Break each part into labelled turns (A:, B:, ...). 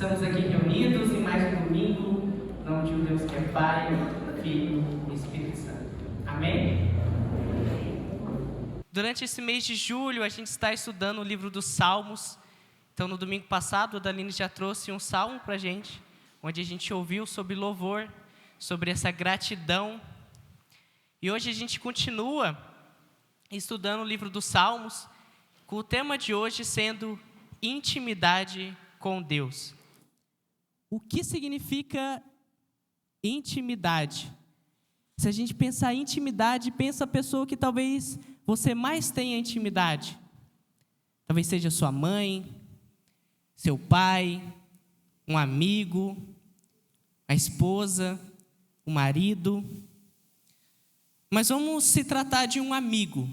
A: Estamos aqui reunidos em mais um domingo, em nome de um Deus que é Pai, Filho e Espírito Santo. Amém? Durante esse mês de julho, a gente está estudando o livro dos Salmos. Então, no domingo passado, a Daline já trouxe um salmo para a gente, onde a gente ouviu sobre louvor, sobre essa gratidão. E hoje a gente continua estudando o livro dos Salmos, com o tema de hoje sendo intimidade com Deus. O que significa intimidade? Se a gente pensar em intimidade, pensa a pessoa que talvez você mais tenha intimidade. Talvez seja sua mãe, seu pai, um amigo, a esposa, o marido. Mas vamos se tratar de um amigo,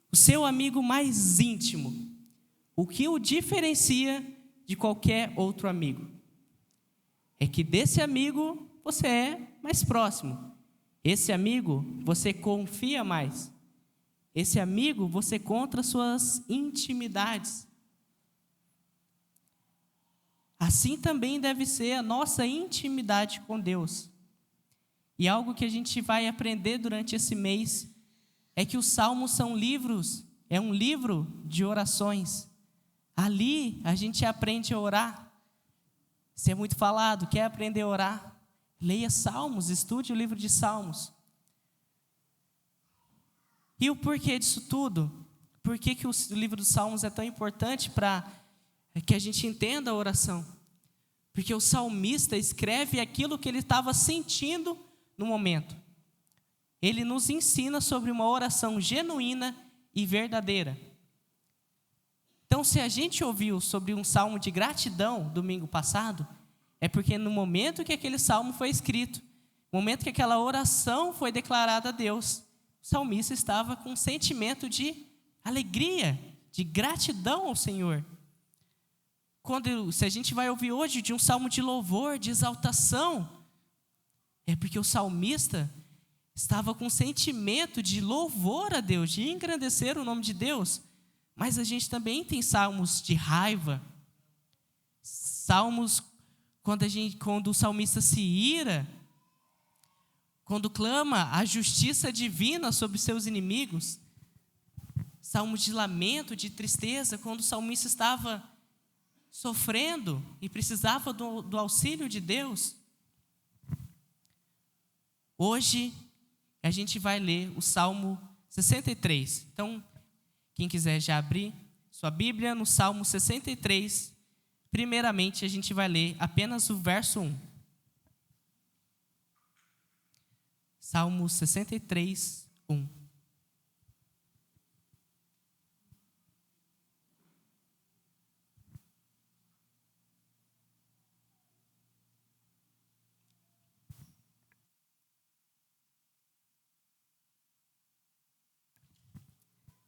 A: o seu amigo mais íntimo. O que o diferencia de qualquer outro amigo? É que desse amigo você é mais próximo. Esse amigo você confia mais. Esse amigo você conta suas intimidades. Assim também deve ser a nossa intimidade com Deus. E algo que a gente vai aprender durante esse mês é que os salmos são livros, é um livro de orações. Ali a gente aprende a orar. Se é muito falado, quer aprender a orar? Leia Salmos, estude o livro de Salmos. E o porquê disso tudo? Por que o livro dos Salmos é tão importante para que a gente entenda a oração? Porque o salmista escreve aquilo que ele estava sentindo no momento. Ele nos ensina sobre uma oração genuína e verdadeira. Então, se a gente ouviu sobre um salmo de gratidão domingo passado, é porque no momento que aquele salmo foi escrito, no momento que aquela oração foi declarada a Deus, o salmista estava com um sentimento de alegria, de gratidão ao Senhor. Se a gente vai ouvir hoje de um salmo de louvor, de exaltação, é porque o salmista estava com um sentimento de louvor a Deus, de engrandecer o nome de Deus. Mas a gente também tem salmos de raiva, salmos quando o salmista se ira, quando clama a justiça divina sobre seus inimigos, salmos de lamento, de tristeza, quando o salmista estava sofrendo e precisava do auxílio de Deus. Hoje a gente vai ler o Salmo 63. Então, quem quiser já abrir sua Bíblia no Salmo 63, primeiramente a gente vai ler apenas o verso 1. Salmo 63, 1.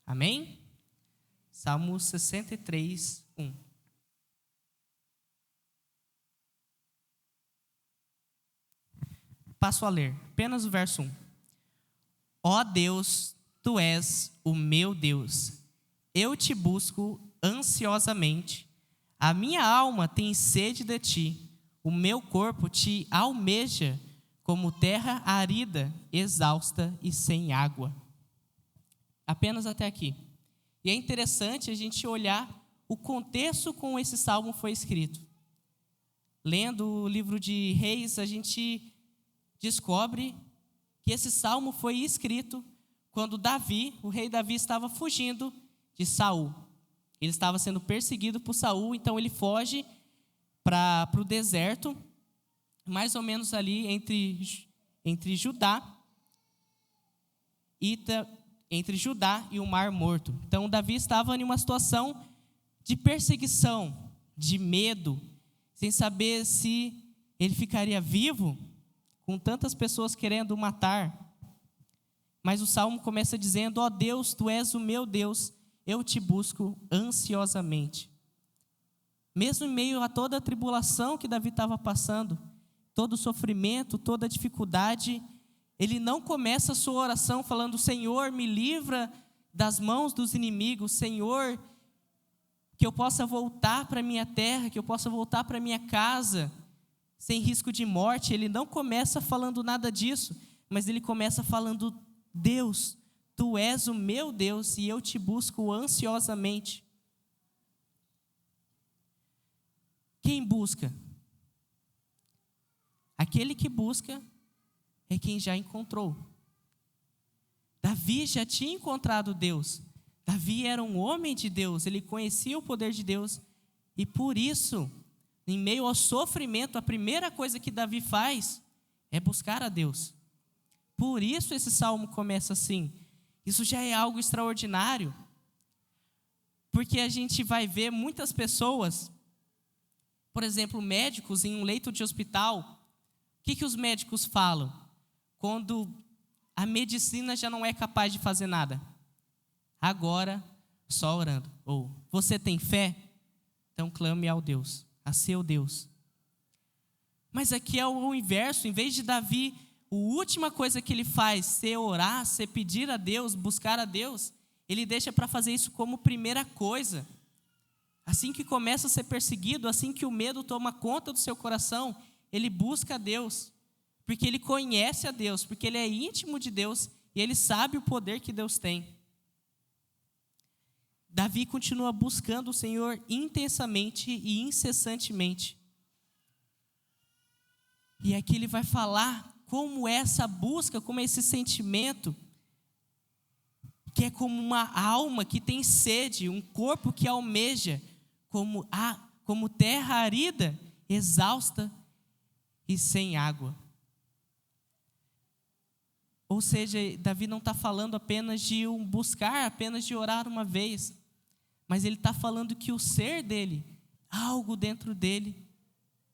A: Amém? Salmo 63, 1. Passo a ler, apenas o verso 1. Ó Deus, Tu és o meu Deus. Eu te busco ansiosamente. A minha alma tem sede de Ti. O meu corpo Te almeja como terra árida, exausta e sem água. Apenas até aqui. E é interessante a gente olhar o contexto com esse salmo foi escrito. Lendo o livro de Reis, a gente descobre que esse salmo foi escrito quando Davi, o rei Davi, estava fugindo de Saul. Ele estava sendo perseguido por Saul, então ele foge para o deserto, mais ou menos ali entre Judá e o Mar Morto. Então, Davi estava em uma situação de perseguição, de medo, sem saber se ele ficaria vivo, com tantas pessoas querendo o matar. Mas o salmo começa dizendo: ó Deus, Tu és o meu Deus, eu te busco ansiosamente. Mesmo em meio a toda a tribulação que Davi estava passando, todo o sofrimento, toda a dificuldade, ele não começa a sua oração falando: Senhor, me livra das mãos dos inimigos. Senhor, que eu possa voltar para a minha terra, que eu possa voltar para a minha casa, sem risco de morte. Ele não começa falando nada disso, mas ele começa falando: Deus, tu és o meu Deus e eu te busco ansiosamente. Quem busca? Aquele que busca é quem já encontrou. Davi já tinha encontrado Deus. Davi era um homem de Deus, ele conhecia o poder de Deus, e por isso, em meio ao sofrimento, a primeira coisa que Davi faz é buscar a Deus. Por isso esse salmo começa assim. Isso já é algo extraordinário, porque a gente vai ver muitas pessoas, por exemplo, médicos em um leito de hospital. O que os médicos falam quando a medicina já não é capaz de fazer nada? Agora, só orando. Ou, você tem fé? Então clame ao Deus, a seu Deus. Mas aqui é o inverso. Em vez de Davi, a última coisa que ele faz ser orar, ser pedir a Deus, buscar a Deus, ele deixa para fazer isso como primeira coisa. Assim que começa a ser perseguido, assim que o medo toma conta do seu coração, ele busca a Deus, porque ele conhece a Deus, porque ele é íntimo de Deus e ele sabe o poder que Deus tem. Davi continua buscando o Senhor intensamente e incessantemente. E aqui ele vai falar como essa busca, como esse sentimento, que é como uma alma que tem sede, um corpo que almeja, como terra árida, exausta e sem água. Ou seja, Davi não está falando apenas de buscar, apenas de orar uma vez, mas ele está falando que o ser dele, algo dentro dele,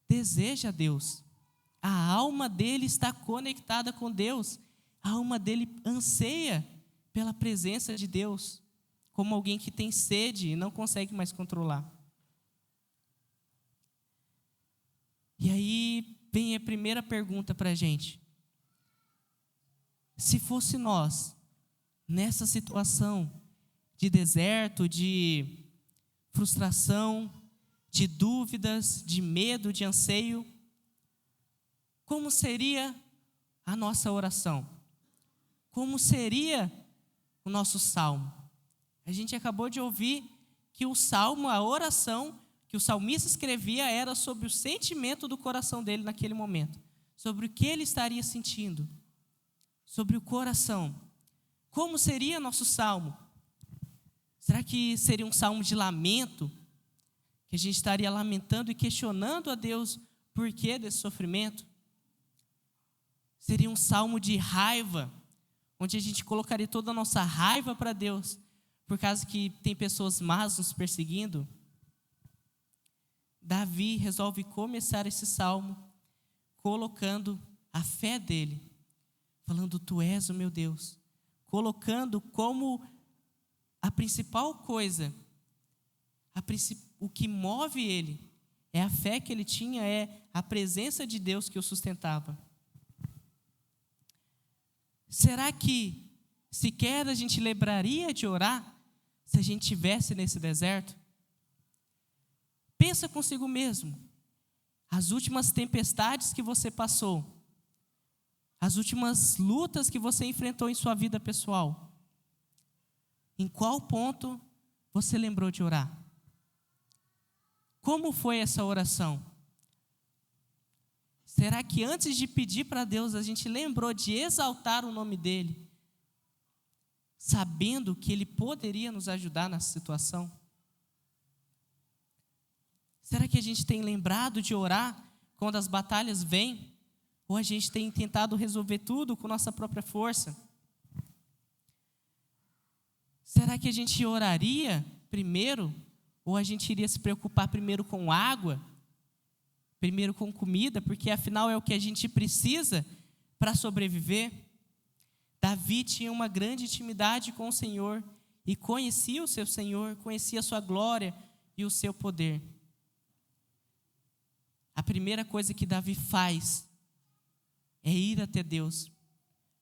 A: deseja Deus. A alma dele está conectada com Deus. A alma dele anseia pela presença de Deus, como alguém que tem sede e não consegue mais controlar. E aí vem a primeira pergunta para a gente. Se fosse nós, nessa situação de deserto, de frustração, de dúvidas, de medo, de anseio, como seria a nossa oração? Como seria o nosso salmo? A gente acabou de ouvir que o salmo, a oração que o salmista escrevia era sobre o sentimento do coração dele naquele momento, sobre o que ele estaria sentindo, sobre o coração. Como seria nosso salmo? Será que seria um salmo de lamento? Que a gente estaria lamentando e questionando a Deus por que desse sofrimento? Seria um salmo de raiva, onde a gente colocaria toda a nossa raiva para Deus, por causa que tem pessoas más nos perseguindo? Davi resolve começar esse salmo colocando a fé dele, falando: tu és o meu Deus, colocando como a principal coisa, o que move ele, é a fé que ele tinha, é a presença de Deus que o sustentava. Será que sequer a gente lembraria de orar se a gente estivesse nesse deserto? Pensa consigo mesmo, as últimas tempestades que você passou, as últimas lutas que você enfrentou em sua vida pessoal, em qual ponto você lembrou de orar? Como foi essa oração? Será que antes de pedir para Deus, a gente lembrou de exaltar o nome dEle, sabendo que Ele poderia nos ajudar nessa situação? Será que a gente tem lembrado de orar quando as batalhas vêm? Ou a gente tem tentado resolver tudo com nossa própria força? Será que a gente oraria primeiro? Ou a gente iria se preocupar primeiro com água? Primeiro com comida? Porque afinal é o que a gente precisa para sobreviver. Davi tinha uma grande intimidade com o Senhor e conhecia o seu Senhor, conhecia a sua glória e o seu poder. A primeira coisa que Davi faz é ir até Deus,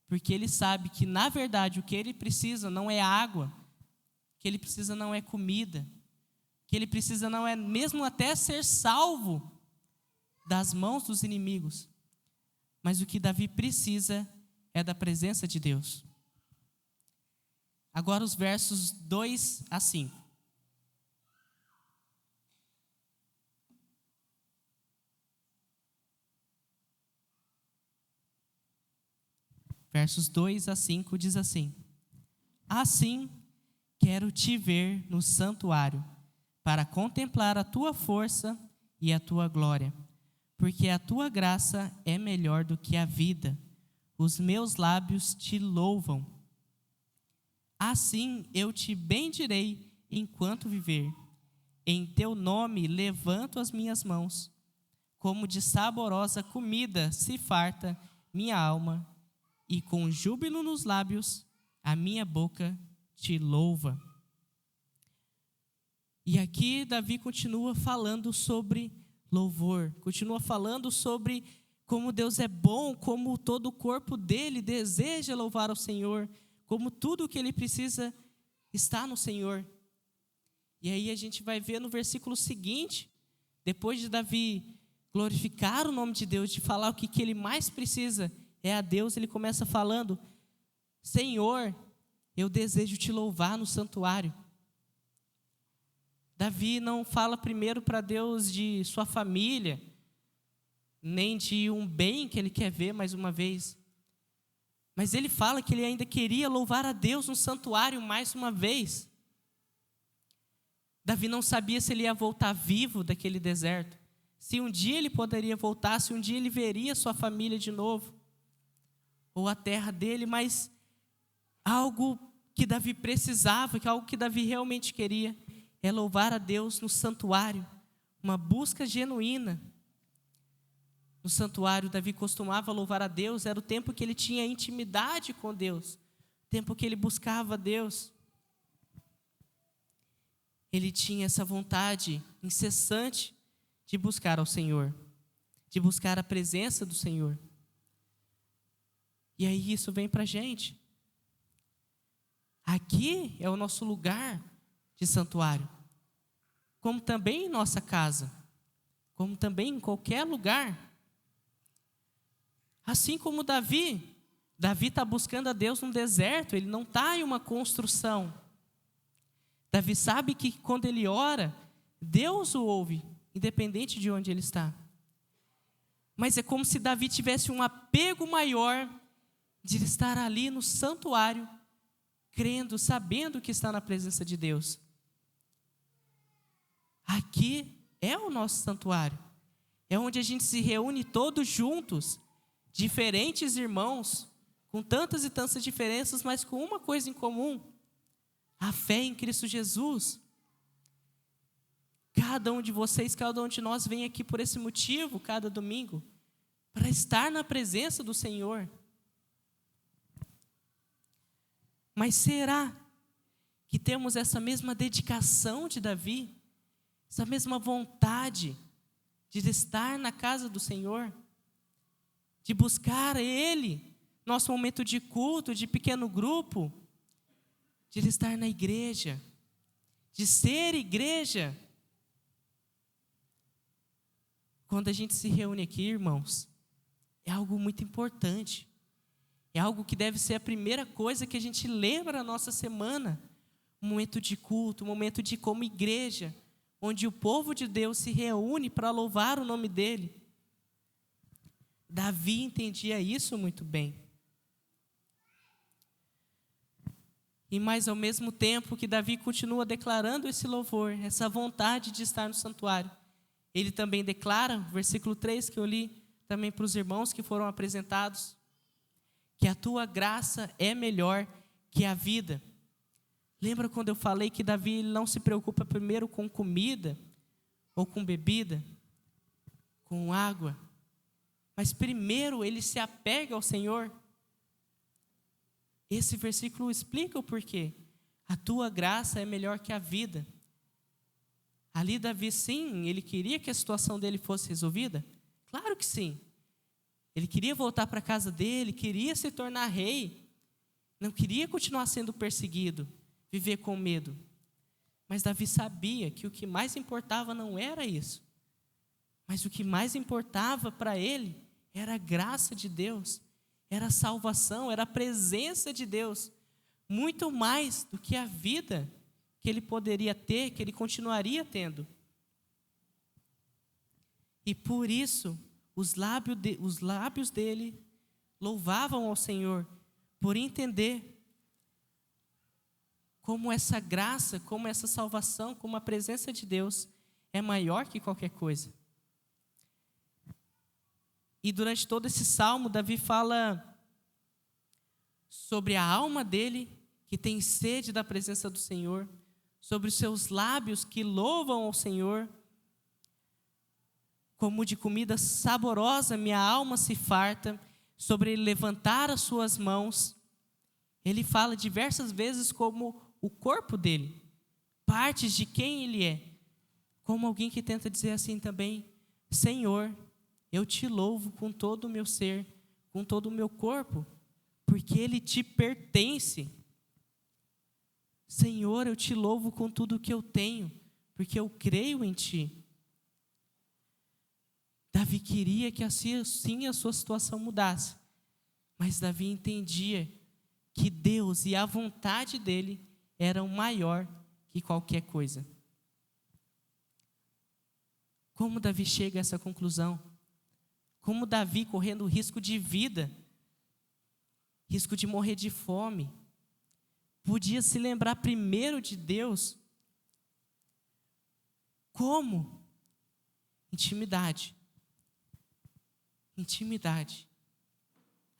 A: porque ele sabe que, na verdade, o que ele precisa não é água, o que ele precisa não é comida, que ele precisa não é mesmo até ser salvo das mãos dos inimigos, mas o que Davi precisa é da presença de Deus. Agora os versos 2 a 5. Versos 2 a 5 diz assim: Assim quero te ver no santuário, para contemplar a tua força e a tua glória, porque a tua graça é melhor do que a vida. Os meus lábios te louvam. Assim eu te bendirei enquanto viver. Em teu nome levanto as minhas mãos. Como de saborosa comida se farta minha alma, e com júbilo nos lábios a minha boca te louva. E aqui Davi continua falando sobre louvor, continua falando sobre como Deus é bom, como todo o corpo dele deseja louvar ao Senhor, como tudo o que ele precisa está no Senhor. E aí a gente vai ver no versículo seguinte, depois de Davi glorificar o nome de Deus, de falar o que ele mais precisa é a Deus, ele começa falando: Senhor, eu desejo te louvar no santuário. Davi não fala primeiro para Deus de sua família, nem de um bem que ele quer ver mais uma vez. Mas ele fala que ele ainda queria louvar a Deus no santuário mais uma vez. Davi não sabia se ele ia voltar vivo daquele deserto, se um dia ele poderia voltar, se um dia ele veria sua família de novo, ou a terra dele, mas algo que Davi precisava, que algo que Davi realmente queria, é louvar a Deus no santuário, uma busca genuína. No santuário, Davi costumava louvar a Deus, era o tempo que ele tinha intimidade com Deus, o tempo que ele buscava Deus. Ele tinha essa vontade incessante de buscar ao Senhor, de buscar a presença do Senhor. E aí isso vem para a gente. Aqui é o nosso lugar de santuário, como também em nossa casa, como também em qualquer lugar. Assim como Davi está buscando a Deus no deserto, ele não está em uma construção. Davi sabe que quando ele ora, Deus o ouve, independente de onde ele está. Mas é como se Davi tivesse um apego maior de estar ali no santuário, crendo, sabendo que está na presença de Deus. Aqui é o nosso santuário, é onde a gente se reúne todos juntos, diferentes irmãos, com tantas e tantas diferenças, mas com uma coisa em comum: a fé em Cristo Jesus. Cada um de vocês, cada um de nós vem aqui por esse motivo, cada domingo, para estar na presença do Senhor. Mas será que temos essa mesma dedicação de Davi? Essa mesma vontade de estar na casa do Senhor? De buscar Ele, nosso momento de culto, de pequeno grupo? De estar na igreja? De ser igreja? Quando a gente se reúne aqui, irmãos, é algo muito importante. É algo que deve ser a primeira coisa que a gente lembra na nossa semana. Um momento de culto, um momento de como igreja, onde o povo de Deus se reúne para louvar o nome dEle. Davi entendia isso muito bem. E mais ao mesmo tempo que Davi continua declarando esse louvor, essa vontade de estar no santuário, ele também declara, versículo 3 que eu li também para os irmãos que foram apresentados, que a tua graça é melhor que a vida. Lembra quando eu falei que Davi não se preocupa primeiro com comida ou com bebida, com água, mas primeiro ele se apega ao Senhor? Esse versículo explica o porquê. A tua graça é melhor que a vida. Ali Davi, sim, ele queria que a situação dele fosse resolvida? Claro que sim. Ele queria voltar para a casa dele, queria se tornar rei, não queria continuar sendo perseguido, viver com medo. Mas Davi sabia que o que mais importava não era isso. Mas o que mais importava para ele era a graça de Deus, era a salvação, era a presença de Deus. Muito mais do que a vida que ele poderia ter, que ele continuaria tendo. E por isso, os lábios dele louvavam ao Senhor, por entender como essa graça, como essa salvação, como a presença de Deus é maior que qualquer coisa. E durante todo esse salmo, Davi fala sobre a alma dele, que tem sede da presença do Senhor, sobre os seus lábios que louvam ao Senhor. Como de comida saborosa, minha alma se farta, sobre ele levantar as suas mãos. Ele fala diversas vezes como o corpo dele, partes de quem ele é. Como alguém que tenta dizer assim também: Senhor, eu te louvo com todo o meu ser, com todo o meu corpo, porque ele te pertence. Senhor, eu te louvo com tudo o que eu tenho, porque eu creio em ti. Davi queria que assim a sua situação mudasse, mas Davi entendia que Deus e a vontade dele eram maior que qualquer coisa. Como Davi chega a essa conclusão? Como Davi, correndo risco de vida, risco de morrer de fome, podia se lembrar primeiro de Deus? Como? Intimidade. Intimidade.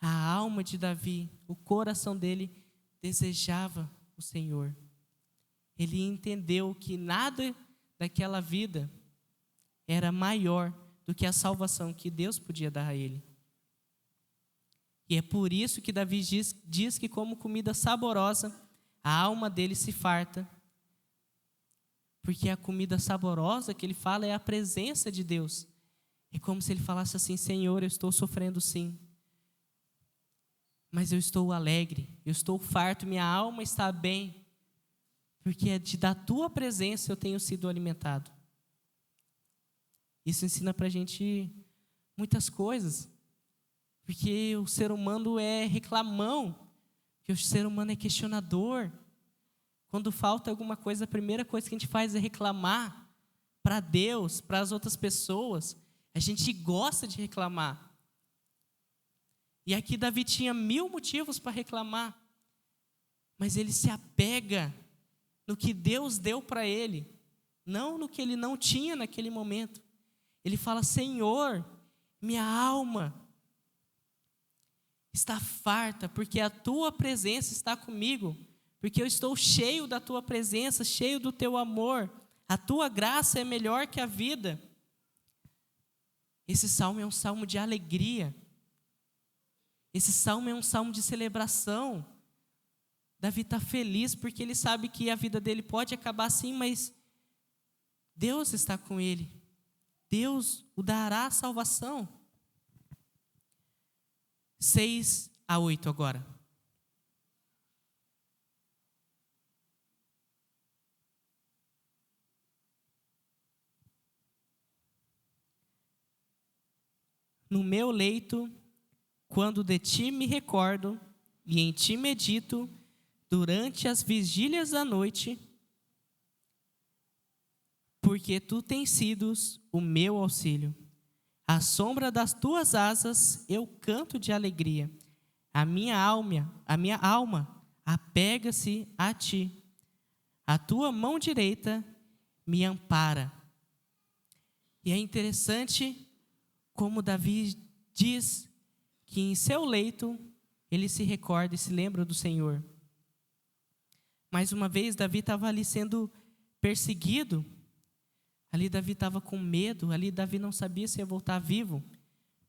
A: A alma de Davi, o coração dele desejava o Senhor. Ele entendeu que nada daquela vida era maior do que a salvação que Deus podia dar a ele. E é por isso que Davi diz que como comida saborosa, a alma dele se farta. Porque a comida saborosa que ele fala é a presença de Deus. É como se ele falasse assim: Senhor, eu estou sofrendo sim, mas eu estou alegre, eu estou farto, minha alma está bem, porque da tua presença eu tenho sido alimentado. Isso ensina para a gente muitas coisas, porque o ser humano é reclamão, que o ser humano é questionador. Quando falta alguma coisa, a primeira coisa que a gente faz é reclamar para Deus, para as outras pessoas. A gente gosta de reclamar. E aqui Davi tinha 1000 motivos para reclamar, mas ele se apega no que Deus deu para ele, não no que ele não tinha naquele momento. Ele fala: Senhor, minha alma está farta, porque a tua presença está comigo, porque eu estou cheio da tua presença, cheio do teu amor, a tua graça é melhor que a vida. Esse salmo é um salmo de alegria. Esse salmo é um salmo de celebração. Davi está feliz porque ele sabe que a vida dele pode acabar assim, mas Deus está com ele. Deus o dará a salvação. 6-8 agora. No meu leito, quando de ti me recordo, e em ti medito, durante as vigílias da noite, porque tu tens sido o meu auxílio. À sombra das tuas asas eu canto de alegria. A minha alma apega-se a ti. A tua mão direita me ampara. E é interessante como Davi diz que em seu leito ele se recorda e se lembra do Senhor. Mais uma vez, Davi estava ali sendo perseguido. Ali Davi estava com medo. Ali Davi não sabia se ia voltar vivo.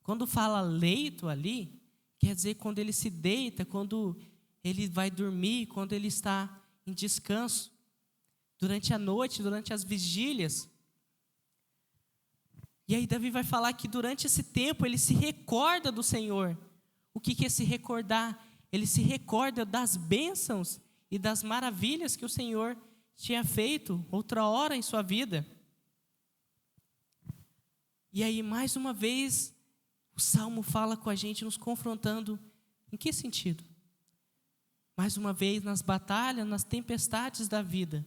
A: Quando fala leito ali, quer dizer quando ele se deita, quando ele vai dormir, quando ele está em descanso. Durante a noite, durante as vigílias. E aí Davi vai falar que durante esse tempo ele se recorda do Senhor. O que é se recordar? Ele se recorda das bênçãos e das maravilhas que o Senhor tinha feito outra hora em sua vida. E aí, mais uma vez, o Salmo fala com a gente, nos confrontando. Em que sentido? Mais uma vez, nas batalhas, nas tempestades da vida.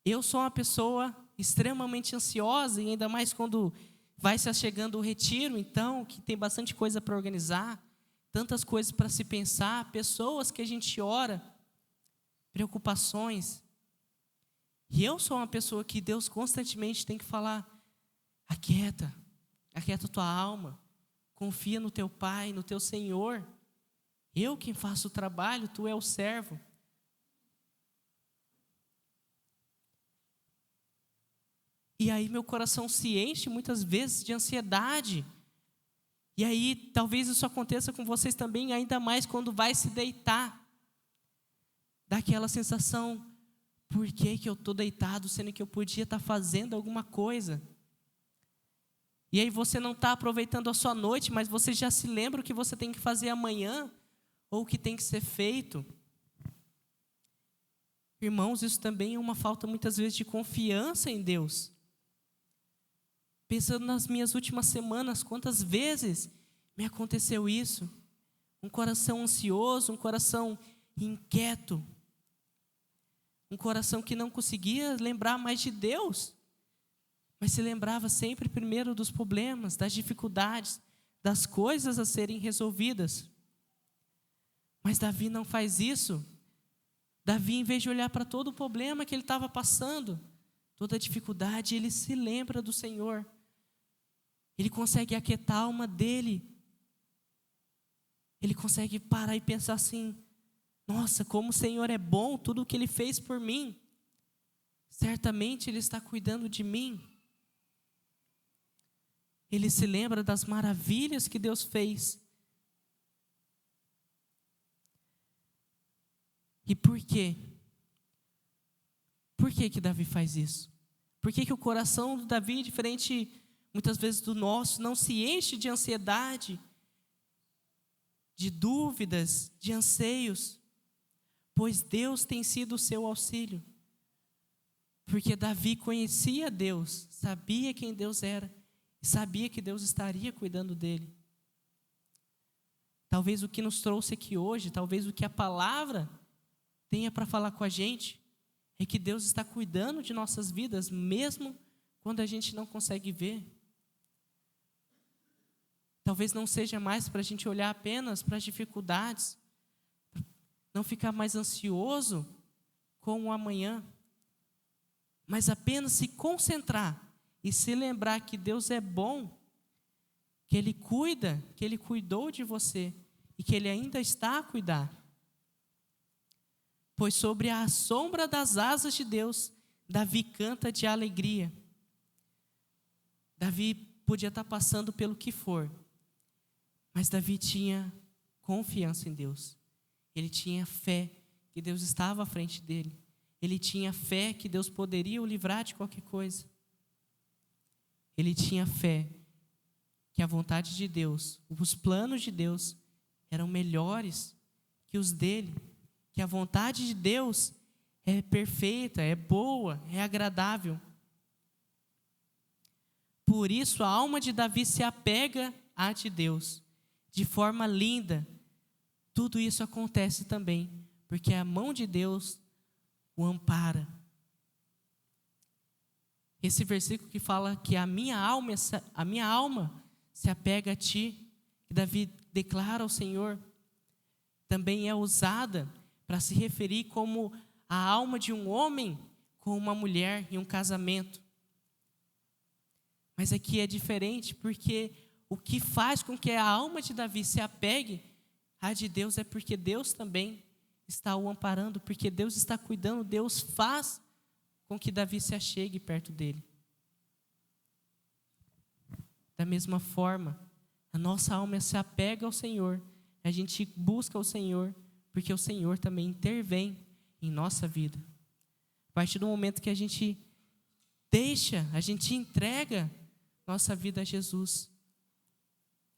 A: Eu sou uma pessoa extremamente ansiosa, e ainda mais quando vai se chegando o retiro, então, que tem bastante coisa para organizar, tantas coisas para se pensar, pessoas que a gente ora, preocupações. E eu sou uma pessoa que Deus constantemente tem que falar: aquieta tua alma, confia no teu Pai, no teu Senhor. Eu quem faço o trabalho, tu é o servo. E aí meu coração se enche muitas vezes de ansiedade. E aí talvez isso aconteça com vocês também, ainda mais quando vai se deitar. Dá aquela sensação: por que eu estou deitado, sendo que eu podia estar fazendo alguma coisa? E aí você não está aproveitando a sua noite, mas você já se lembra o que você tem que fazer amanhã, ou o que tem que ser feito. Irmãos, isso também é uma falta muitas vezes de confiança em Deus. Pensando nas minhas últimas semanas, quantas vezes me aconteceu isso? Um coração ansioso, um coração inquieto, um coração que não conseguia lembrar mais de Deus, mas se lembrava sempre primeiro dos problemas, das dificuldades, das coisas a serem resolvidas. Mas Davi não faz isso. Davi, em vez de olhar para todo o problema que ele estava passando, toda a dificuldade, ele se lembra do Senhor. Ele consegue aquietar a alma dele. Ele consegue parar e pensar assim: nossa, como o Senhor é bom, tudo o que Ele fez por mim. Certamente Ele está cuidando de mim. Ele se lembra das maravilhas que Deus fez. E por quê? Por que Davi faz isso? Por que o coração do Davi, diferente muitas vezes do nosso, não se enche de ansiedade, de dúvidas, de anseios? Pois Deus tem sido o seu auxílio. Porque Davi conhecia Deus, sabia quem Deus era, e sabia que Deus estaria cuidando dele. Talvez o que nos trouxe aqui hoje, talvez o que a palavra tenha para falar com a gente, é que Deus está cuidando de nossas vidas, mesmo quando a gente não consegue ver. Talvez não seja mais para a gente olhar apenas para as dificuldades, não ficar mais ansioso com o amanhã, mas apenas se concentrar e se lembrar que Deus é bom, que Ele cuida, que Ele cuidou de você e que Ele ainda está a cuidar. Pois sobre a sombra das asas de Deus, Davi canta de alegria. Davi podia estar passando pelo que for, mas Davi tinha confiança em Deus. Ele tinha fé que Deus estava à frente dele. Ele tinha fé que Deus poderia o livrar de qualquer coisa. Ele tinha fé que a vontade de Deus, os planos de Deus eram melhores que os dele. Que a vontade de Deus é perfeita, é boa, é agradável. Por isso a alma de Davi se apega à de Deus, de forma linda. Tudo isso acontece também, porque a mão de Deus o ampara. Esse versículo que fala que a minha alma se apega a ti, que Davi declara ao Senhor, também é usada para se referir como a alma de um homem com uma mulher em um casamento. Mas aqui é diferente, porque o que faz com que a alma de Davi se apegue à de Deus é porque Deus também está o amparando, porque Deus está cuidando, Deus faz com que Davi se achegue perto dele. Da mesma forma, a nossa alma se apega ao Senhor, a gente busca o Senhor, porque o Senhor também intervém em nossa vida. A partir do momento que a gente entrega nossa vida a Jesus,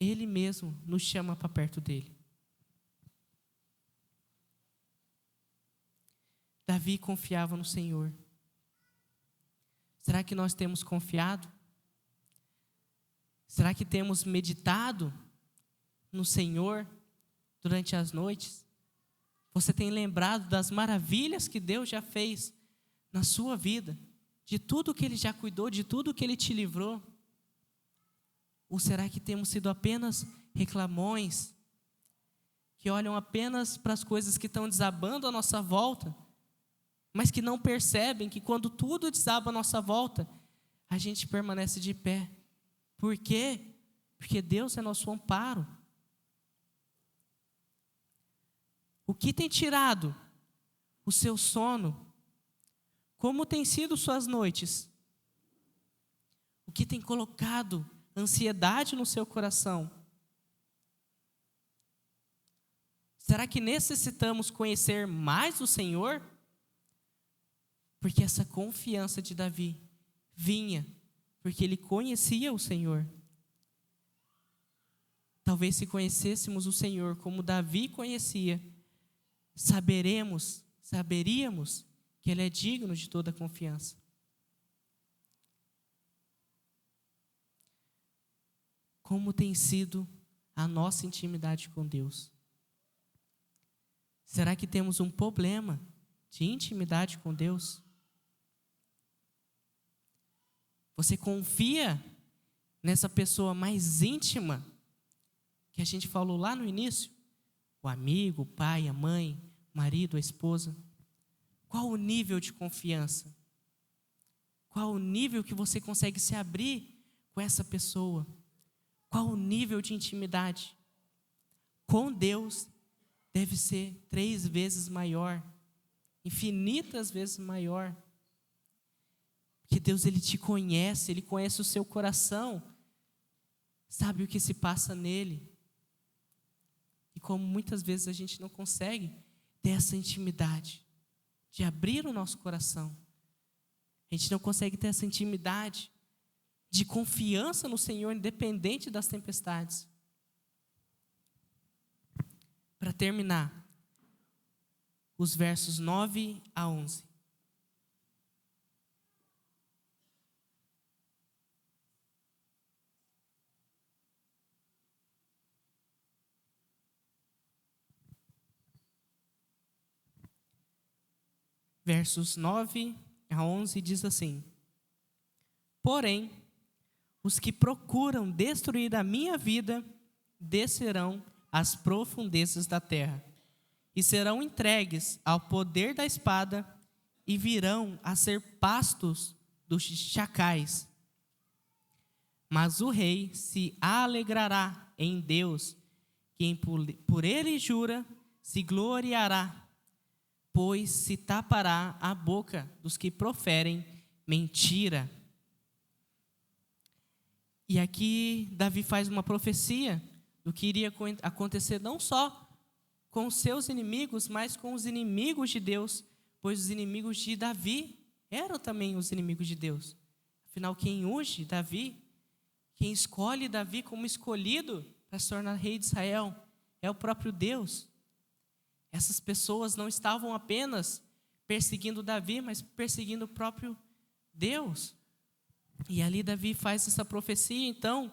A: Ele mesmo nos chama para perto dele. Davi confiava no Senhor. Será que nós temos confiado? Será que temos meditado no Senhor durante as noites? Você tem lembrado das maravilhas que Deus já fez na sua vida? De tudo que Ele já cuidou, de tudo que Ele te livrou? Ou será que temos sido apenas reclamões, que olham apenas para as coisas que estão desabando à nossa volta, mas que não percebem que quando tudo desaba à nossa volta, a gente permanece de pé? Por quê? Porque Deus é nosso amparo. O que tem tirado o seu sono? Como têm sido suas noites? O que tem colocado ansiedade no seu coração? Será que necessitamos conhecer mais o Senhor? Porque essa confiança de Davi vinha porque ele conhecia o Senhor. Talvez se conhecêssemos o Senhor como Davi conhecia, saberíamos que Ele é digno de toda confiança. Como tem sido a nossa intimidade com Deus? Será que temos um problema de intimidade com Deus? Você confia nessa pessoa mais íntima que a gente falou lá no início? O amigo, o pai, a mãe, o marido, a esposa. Qual o nível de confiança? Qual o nível que você consegue se abrir com essa pessoa? Qual o nível de intimidade? Com Deus deve ser 3 vezes maior, infinitas vezes maior. Porque Deus, Ele te conhece, Ele conhece o seu coração, sabe o que se passa nele. E como muitas vezes a gente não consegue ter essa intimidade, de abrir o nosso coração, a gente não consegue ter essa intimidade de confiança no Senhor, independente das tempestades. Para terminar, os versos 9 a 11. Versos 9 a 11 diz assim: porém, os que procuram destruir a minha vida descerão às profundezas da terra e serão entregues ao poder da espada e virão a ser pastos dos chacais. Mas o rei se alegrará em Deus, quem por ele jura se gloriará, pois se tapará a boca dos que proferem mentira. E aqui Davi faz uma profecia do que iria acontecer não só com os seus inimigos, mas com os inimigos de Deus, pois os inimigos de Davi eram também os inimigos de Deus. Afinal, quem unge Davi, quem escolhe Davi como escolhido para se tornar rei de Israel, é o próprio Deus. Essas pessoas não estavam apenas perseguindo Davi, mas perseguindo o próprio Deus. E ali Davi faz essa profecia, então,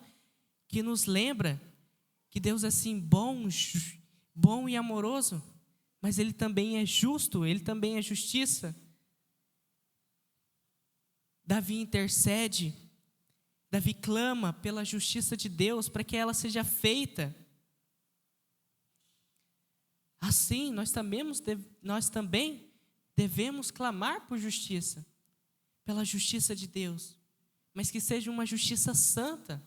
A: que nos lembra que Deus é assim bom e amoroso, mas Ele também é justo, Ele também é justiça. Davi intercede, Davi clama pela justiça de Deus para que ela seja feita. Assim, nós também devemos clamar por justiça, pela justiça de Deus, mas que seja uma justiça santa,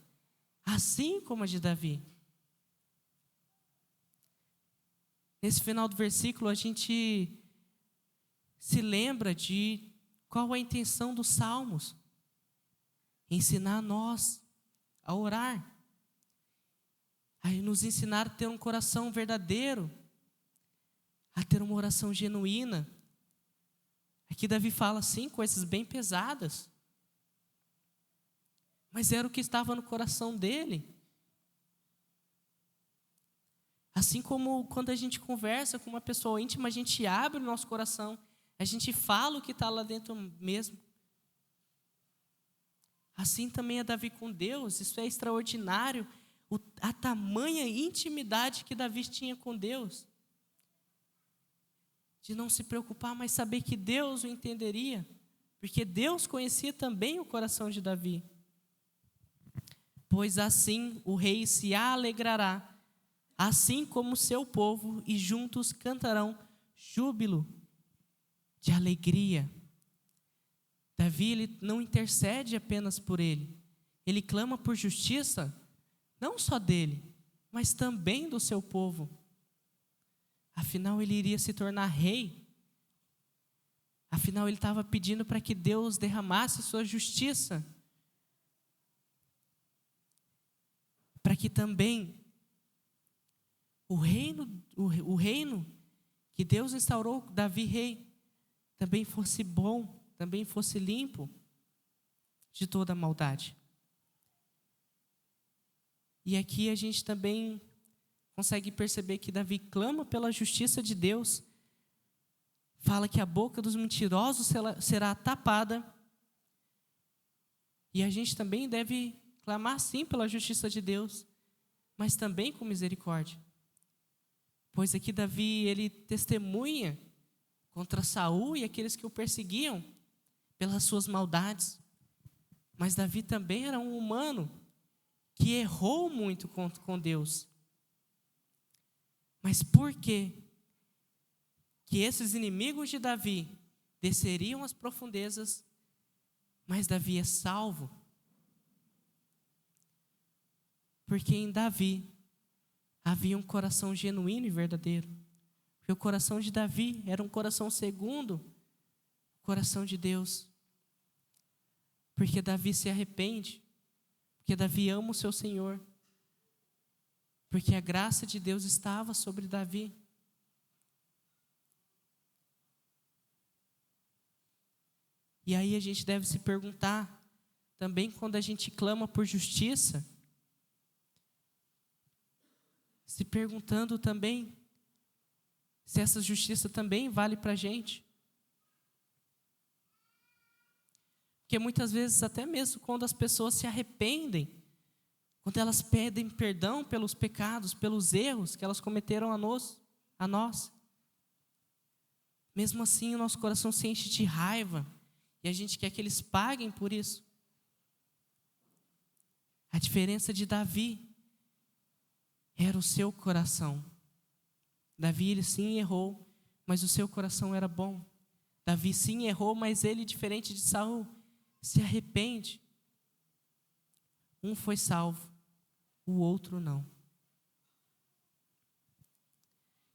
A: assim como a de Davi. Nesse final do versículo, a gente se lembra de qual a intenção dos salmos: ensinar a nós a orar, a nos ensinar a ter um coração verdadeiro, a ter uma oração genuína. Aqui Davi fala assim, coisas bem pesadas, mas era o que estava no coração dele. Assim como quando a gente conversa com uma pessoa íntima, a gente abre o nosso coração, A gente fala o que está lá dentro mesmo. Assim também é Davi com Deus. Isso é extraordinário. A tamanha intimidade que Davi tinha com Deus. De não se preocupar, mas saber que Deus o entenderia. Porque Deus conhecia também o coração de Davi. Pois assim o rei se alegrará, assim como o seu povo, e juntos cantarão júbilo de alegria. Davi, ele não intercede apenas por ele. Ele clama por justiça, não só dele, mas também do seu povo. Afinal, ele iria se tornar rei. Afinal, ele estava pedindo para que Deus derramasse sua justiça. Para que também o reino que Deus instaurou, Davi rei, também fosse bom, também fosse limpo de toda a maldade. E aqui a gente também consegue perceber que Davi clama pela justiça de Deus, fala que a boca dos mentirosos será tapada, e a gente também deve clamar sim pela justiça de Deus, mas também com misericórdia. Pois aqui Davi, ele testemunha contra Saul e aqueles que o perseguiam pelas suas maldades. Mas Davi também era um humano que errou muito com Deus. Mas por quê? Que esses inimigos de Davi desceriam às profundezas, mas Davi é salvo? Porque em Davi havia um coração genuíno e verdadeiro. Porque o coração de Davi era um coração segundo o coração de Deus. Porque Davi se arrepende. Porque Davi ama o seu Senhor. Porque a graça de Deus estava sobre Davi. E aí a gente deve se perguntar, também quando a gente clama por justiça, se perguntando também se essa justiça também vale para a gente. Porque muitas vezes, até mesmo quando as pessoas se arrependem, quando elas pedem perdão pelos pecados, pelos erros que elas cometeram a nós, mesmo assim o nosso coração se enche de raiva, e a gente quer que eles paguem por isso. A diferença de Davi era o seu coração. Davi, ele sim errou, mas o seu coração era bom. Davi sim errou, mas ele, diferente de Saul, se arrepende. Um foi salvo, o outro não.